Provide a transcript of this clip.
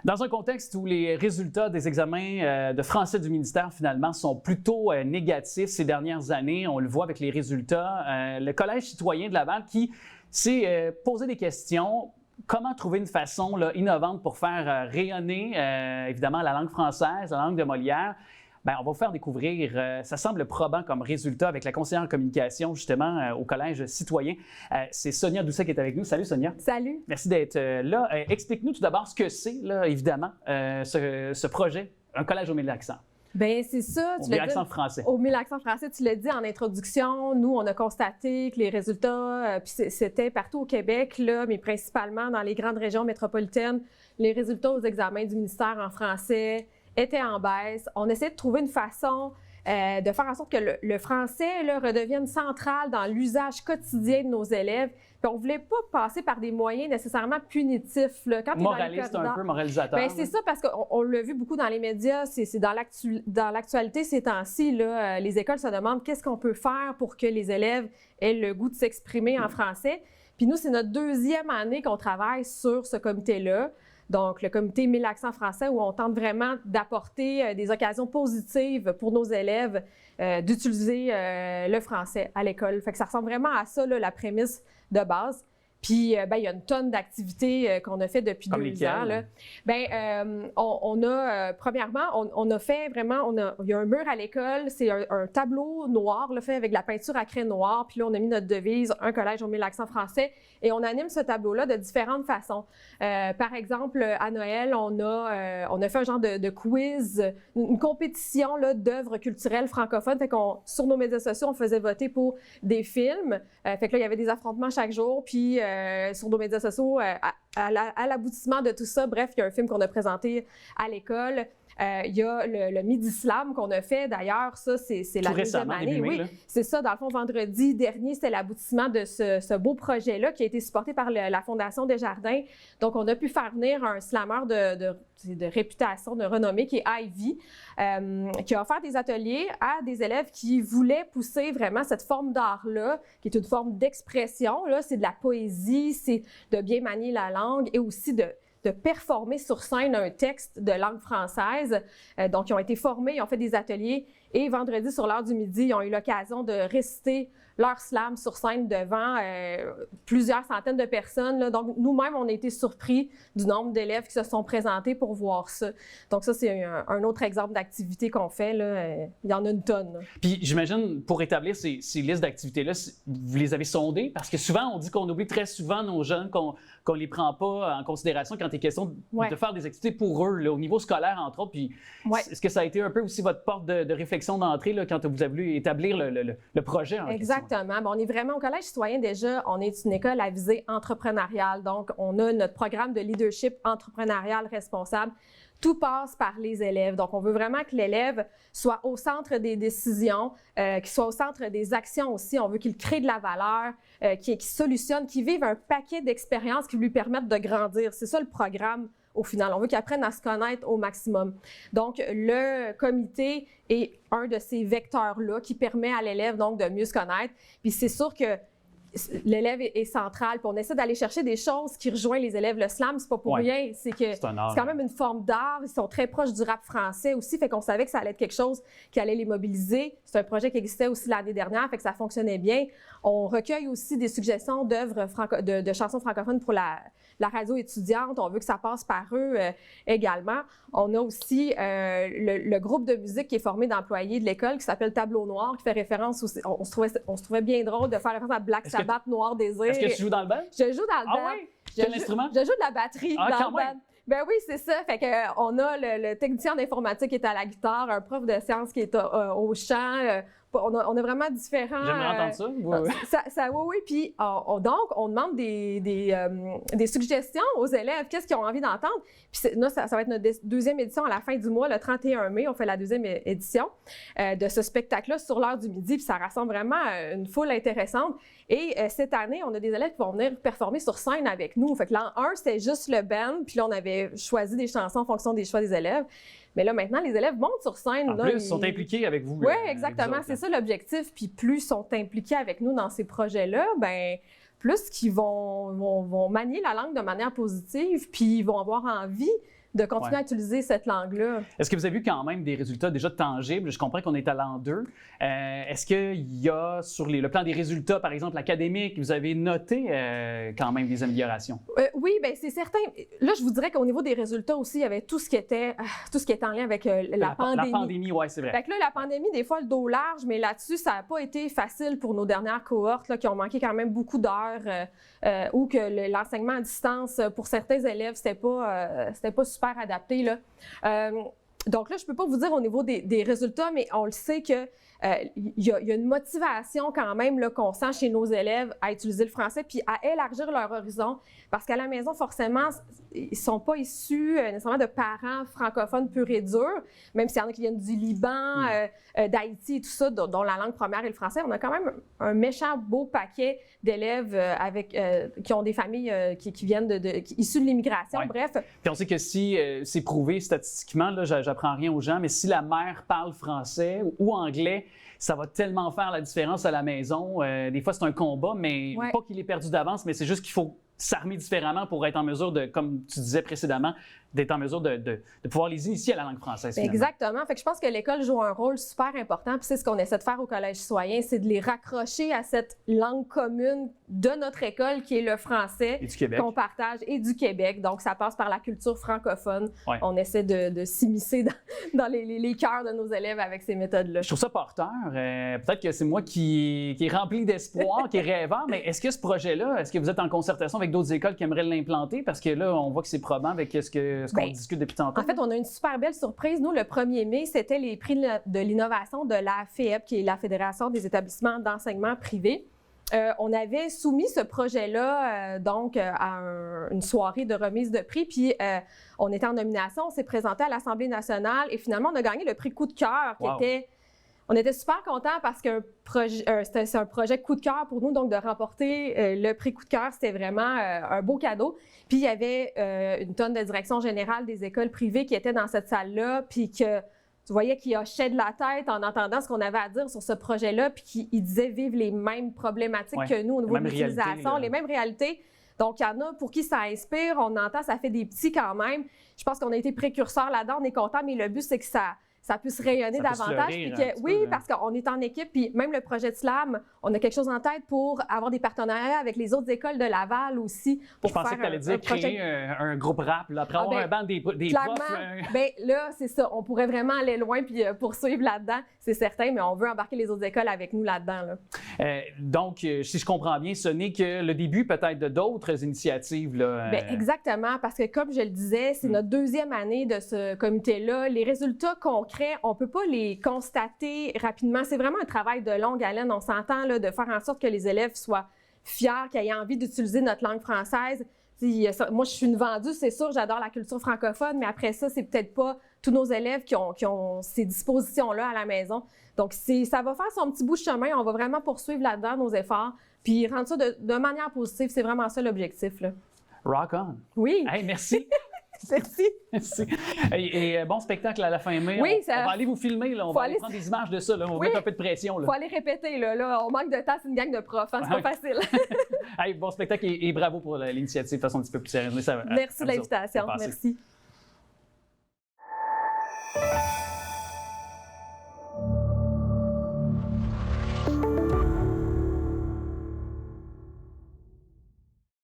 Dans un contexte où les résultats des examens de français du ministère, finalement, sont plutôt négatifs ces dernières années, on le voit avec les résultats, le Collège citoyen de Laval qui s'est posé des questions. Comment trouver une façon innovante pour faire rayonner, évidemment, la langue française, la langue de Molière? Bien, on va vous faire découvrir, ça semble probant comme résultat avec la conseillère en communication, justement, au Collège citoyen. C'est Sonia Doucet qui est avec nous. Salut, Sonia. Salut. Merci d'être là. Explique-nous tout d'abord ce que c'est, évidemment, ce projet, un collège au 1000 accents. Bien, c'est ça. Au 1000 accents français. Au 1000 accents français, tu l'as dit en introduction. Nous, on a constaté que les résultats, puis c'était partout au Québec, là, mais principalement dans les grandes régions métropolitaines, les résultats aux examens du ministère en français étaient en baisse. On essayait de trouver une façon de faire en sorte que le français là, redevienne central dans l'usage quotidien de nos élèves. Puis on ne voulait pas passer par des moyens nécessairement punitifs. Là. Quand moraliste, un peu moralisateur. Bien, c'est ça, parce qu'on l'a vu beaucoup dans les médias, c'est dans l'actualité ces temps-ci, là, les écoles se demandent qu'est-ce qu'on peut faire pour que les élèves aient le goût de s'exprimer en français. Puis nous, c'est notre deuxième année qu'on travaille sur ce comité-là. Donc, le comité 1000 accents français, où on tente vraiment d'apporter des occasions positives pour nos élèves d'utiliser le français à l'école. Fait que ça ressemble vraiment à ça, là, la prémisse de base. Puis, il y a une tonne d'activités qu'on a fait depuis comme 2 ans. Là. On a, premièrement, on a fait vraiment, il y a un mur à l'école, c'est un tableau noir, là, fait avec de la peinture à craie noire. Puis là, on a mis notre devise, un collège au 1000 accents français. Et on anime ce tableau-là de différentes façons. Par exemple, à Noël, on a fait un genre de quiz, une compétition d'œuvres culturelles francophones. Fait qu'on, sur nos médias sociaux, on faisait voter pour des films. Fait que là, il y avait des affrontements chaque jour. Puis, sur nos médias sociaux, à l'aboutissement de tout ça, bref, il y a un film qu'on a présenté à l'école. Il y a le Midi Slam qu'on a fait. D'ailleurs, ça, c'est la deuxième année. Oui, c'est ça. Dans le fond, vendredi dernier, c'était l'aboutissement de ce beau projet-là qui a été supporté par la Fondation Desjardins. Donc, on a pu faire venir un slammer de réputation, de renommée, qui est Ivy, qui a offert des ateliers à des élèves qui voulaient pousser vraiment cette forme d'art-là, qui est une forme d'expression. C'est de la poésie, c'est de bien manier la langue et aussi de performer sur scène un texte de langue française. Donc, ils ont été formés, ils ont fait des ateliers et vendredi, sur l'heure du midi, ils ont eu l'occasion de réciter leur slam sur scène devant plusieurs centaines de personnes. Là. Donc, nous-mêmes, on a été surpris du nombre d'élèves qui se sont présentés pour voir ça. Donc, ça, c'est un autre exemple d'activité qu'on fait. Là. Il y en a une tonne. Là. Puis, j'imagine, pour établir ces listes d'activités-là, vous les avez sondées? Parce que souvent, on dit qu'on oublie très souvent nos jeunes, qu'on ne les prend pas en considération quand il est question de faire des activités pour eux, là, au niveau scolaire, entre autres. Puis, est-ce que ça a été un peu aussi votre porte de réflexion d'entrée là, quand vous avez voulu établir le projet en question? Exactement. Bon, on est vraiment au Collège citoyen déjà, on est une école à visée entrepreneuriale. Donc, on a notre programme de leadership entrepreneurial responsable. Tout passe par les élèves. Donc, on veut vraiment que l'élève soit au centre des décisions, qu'il soit au centre des actions aussi. On veut qu'il crée de la valeur, qu'il solutionne, qu'il vive un paquet d'expériences qui lui permettent de grandir. C'est ça le programme au final. On veut qu'ils apprennent à se connaître au maximum. Donc, le comité est un de ces vecteurs-là qui permet à l'élève donc de mieux se connaître. Puis c'est sûr que l'élève est central, puis on essaie d'aller chercher des choses qui rejoignent les élèves. Le slam, c'est pas pour rien, c'est que c'est quand même une forme d'art. Ils sont très proches du rap français aussi, fait qu'on savait que ça allait être quelque chose qui allait les mobiliser. C'est un projet qui existait aussi l'année dernière, fait que ça fonctionnait bien. On recueille aussi des suggestions d'œuvres de chansons francophones pour la radio étudiante. On veut que ça passe par eux également. On a aussi le groupe de musique qui est formé d'employés de l'école qui s'appelle Tableau Noir, qui fait référence aussi. On se trouvait bien drôle de faire référence à Black Sabbath, Noir Désir. Est-ce que tu joues dans le band? Je joue dans le band. Oui? Quel instrument? Je joue de la batterie dans le band. Ben oui, c'est ça. Fait que on a le technicien d'informatique qui est à la guitare, un prof de sciences qui est au chant. On a vraiment différents... J'aimerais entendre ça. Oui, oui. Puis, donc, on demande des suggestions aux élèves. Qu'est-ce qu'ils ont envie d'entendre? Puis, là, ça va être notre deuxième édition à la fin du mois, le 31 mai. On fait la deuxième édition de ce spectacle-là sur l'heure du midi. Puis, ça rassemble vraiment une foule intéressante. Et cette année, on a des élèves qui vont venir performer sur scène avec nous. Fait que l'an 1, c'était juste le band. Puis là, on avait choisi des chansons en fonction des choix des élèves. Mais là, maintenant, les élèves montent sur scène. En plus, ils sont impliqués avec vous. Oui, exactement. C'est ça l'objectif. Puis plus ils sont impliqués avec nous dans ces projets-là, bien, plus qu'ils vont manier la langue de manière positive, puis ils vont avoir envie de continuer à utiliser cette langue-là. Est-ce que vous avez vu quand même des résultats déjà tangibles? Je comprends qu'on est à l'an 2. Est-ce qu'il y a sur le plan des résultats, par exemple, académiques, vous avez noté quand même des améliorations? Oui, bien c'est certain. Là, je vous dirais qu'au niveau des résultats aussi, il y avait tout ce qui était en lien avec la pandémie. La pandémie, oui, c'est vrai. Fait que là, la pandémie, des fois, le dos large, mais là-dessus, ça n'a pas été facile pour nos dernières cohortes là, qui ont manqué quand même beaucoup d'heures ou que l'enseignement à distance, pour certains élèves, c'était pas super adapté, là. Donc là, je ne peux pas vous dire au niveau des résultats, mais on le sait que y a une motivation quand même là, qu'on sent chez nos élèves à utiliser le français puis à élargir leur horizon. Parce qu'à la maison, forcément, ils ne sont pas issus nécessairement de parents francophones purs et durs, même s'il y en a qui viennent du Liban, d'Haïti et tout ça, dont la langue première est le français. On a quand même un méchant beau paquet d'élèves qui ont des familles qui viennent issues de l'immigration. Ouais. Bref. Puis on sait que si c'est prouvé statistiquement, là, j'apprends rien aux gens, mais si la mère parle français ou anglais, ça va tellement faire la différence à la maison. Des fois, c'est un combat, mais pas qu'il est perdu d'avance, mais c'est juste qu'il faut s'armer différemment pour être en mesure de, comme tu disais précédemment, d'être en mesure de pouvoir les initier à la langue française. Finalement. Exactement. Fait que je pense que l'école joue un rôle super important. Puis c'est ce qu'on essaie de faire au Collège citoyen, c'est de les raccrocher à cette langue commune de notre école qui est le français qu'on partage et du Québec. Donc ça passe par la culture francophone. Ouais. On essaie de s'immiscer dans les cœurs de nos élèves avec ces méthodes-là. Je trouve ça porteur. Peut-être que c'est moi qui est rempli d'espoir, qui est rêveur, mais est-ce que ce projet-là, est-ce que vous êtes en concertation avec d'autres écoles qui aimeraient l'implanter? Parce que là, on voit que c'est probant avec ce qu'on discute depuis tantôt. En fait, on a une super belle surprise. Nous, le 1er mai, c'était les prix de l'innovation de la FEP, qui est la Fédération des établissements d'enseignement privé. On avait soumis ce projet-là à une soirée de remise de prix, puis on était en nomination, on s'est présenté à l'Assemblée nationale et finalement, on a gagné le prix coup de cœur qui était... On était super contents parce que c'est un projet coup de cœur pour nous, donc de remporter le prix coup de cœur, c'était vraiment un beau cadeau. Puis il y avait une tonne de direction générale des écoles privées qui étaient dans cette salle-là, puis que tu voyais qu'ils hochaient de la tête en entendant ce qu'on avait à dire sur ce projet-là, puis qu'ils disaient vivre les mêmes problématiques que nous au niveau de l'utilisation, les mêmes réalités. Donc, il y en a pour qui ça inspire, on entend, ça fait des petits quand même. Je pense qu'on a été précurseurs là-dedans, on est content, mais le but, c'est que ça puisse rayonner davantage. Parce qu'on est en équipe, puis même le projet de SLAM, on a quelque chose en tête pour avoir des partenariats avec les autres écoles de Laval aussi. Je pensais que tu allais dire créer un groupe rap, là, après avoir un banc des profs. Bien là, c'est ça. On pourrait vraiment aller loin puis poursuivre là-dedans, c'est certain, mais on veut embarquer les autres écoles avec nous là-dedans. Là. Donc, si je comprends bien, ce n'est que le début peut-être de d'autres initiatives. Là, Bien, exactement, parce que comme je le disais, c'est notre 2e année de ce comité-là. Les résultats concrets, on ne peut pas les constater rapidement. C'est vraiment un travail de longue haleine. On s'entend là, de faire en sorte que les élèves soient fiers, qu'ils aient envie d'utiliser notre langue française. Moi, je suis une vendue, c'est sûr, j'adore la culture francophone, mais après ça, c'est peut-être pas tous nos élèves qui ont ces dispositions-là à la maison. Donc, ça va faire son petit bout de chemin. On va vraiment poursuivre là-dedans nos efforts, puis rendre ça de manière positive. C'est vraiment ça l'objectif. Là. Rock on! Oui! Hey, merci! Merci. Merci. Et bon spectacle à la fin mai. Oui, on va aller vous filmer. Là. On va aller prendre des images de ça. Là. On va mettre un peu de pression. Il faut aller répéter. Là, on manque de temps. C'est une gang de profs. Hein, c'est pas facile. Hey, bon spectacle et bravo pour l'initiative de façon un petit peu plus sérieuse. Merci de l'invitation. Merci.